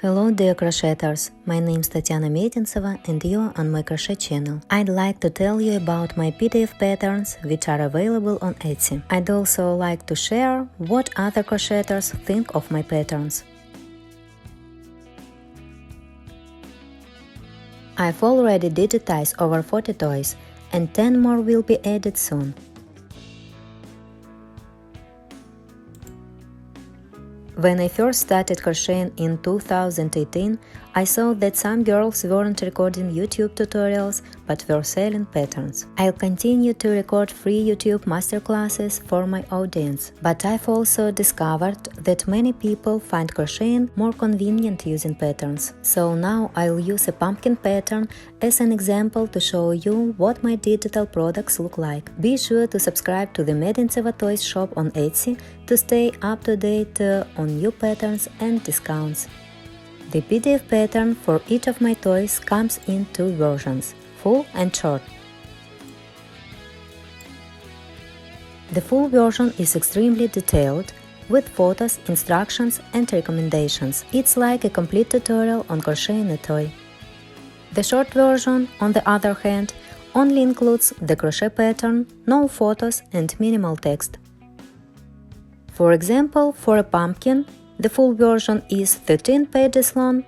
Hello dear crocheters, my name is Tatiana Metintseva and you're on my crochet channel. I'd like to tell you about my PDF patterns which are available on Etsy. I'd also like to share what other crocheters think of my patterns. I've already digitized over 40 toys and 10 more will be added soon. When I first started crocheting in 2018, I saw that some girls weren't recording YouTube tutorials but were selling patterns. I'll continue to record free YouTube masterclasses for my audience, but I've also discovered that many people find crocheting more convenient using patterns. So now I'll use a pumpkin pattern as an example to show you what my digital products look like. Be sure to subscribe to the Metintseva Toys shop on Etsy to stay up to date on new patterns and discounts. The PDF pattern for each of my toys comes in two versions, full and short. The full version is extremely detailed, with photos, instructions and recommendations. It's like a complete tutorial on crocheting a toy. The short version, on the other hand, only includes the crochet pattern, no photos and minimal text. For example, for a pumpkin, the full version is 13 pages long,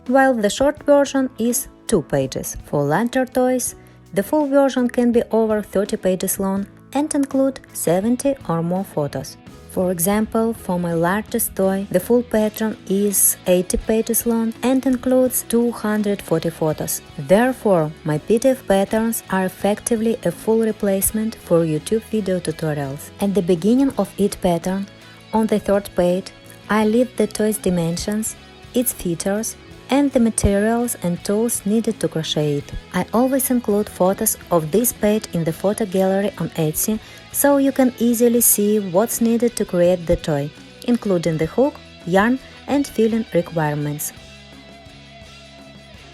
while the short version is 2 pages. For larger toys, the full version can be over 30 pages long and include 70 or more photos. For example, for my largest toy, the full pattern is 80 pages long and includes 240 photos. Therefore, my PDF patterns are effectively a full replacement for YouTube video tutorials. At the beginning of each pattern, on the third page, I list the toy's dimensions, its features, and the materials and tools needed to crochet it. I always include photos of this page in the photo gallery on Etsy, so you can easily see what's needed to create the toy, including the hook, yarn, and filling requirements.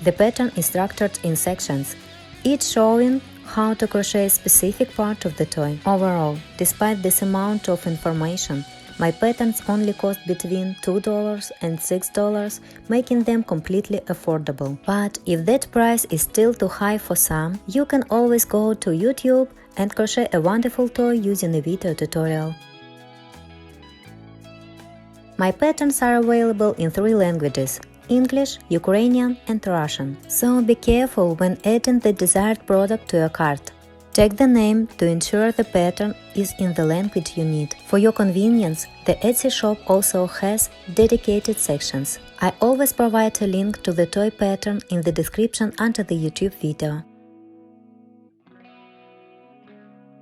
The pattern is structured in sections, each showing how to crochet a specific part of the toy. Overall, despite this amount of information, my patterns only cost between $2 and $6, making them completely affordable. But if that price is still too high for some, you can always go to YouTube and crochet a wonderful toy using a video tutorial. My patterns are available in 3 languages: English, Ukrainian and Russian. So be careful when adding the desired product to your cart. Check the name to ensure the pattern is in the language you need. For your convenience, the Etsy shop also has dedicated sections. I always provide a link to the toy pattern in the description under the YouTube video.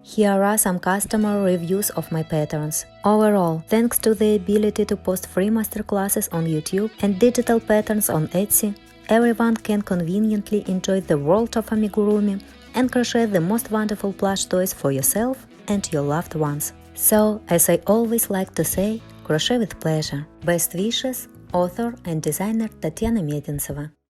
Here are some customer reviews of my patterns. Overall, thanks to the ability to post free masterclasses on YouTube and digital patterns on Etsy, everyone can conveniently enjoy the world of amigurumi and crochet the most wonderful plush toys for yourself and your loved ones. So, as I always like to say, crochet with pleasure. Best wishes, author and designer Tatiana Metintseva.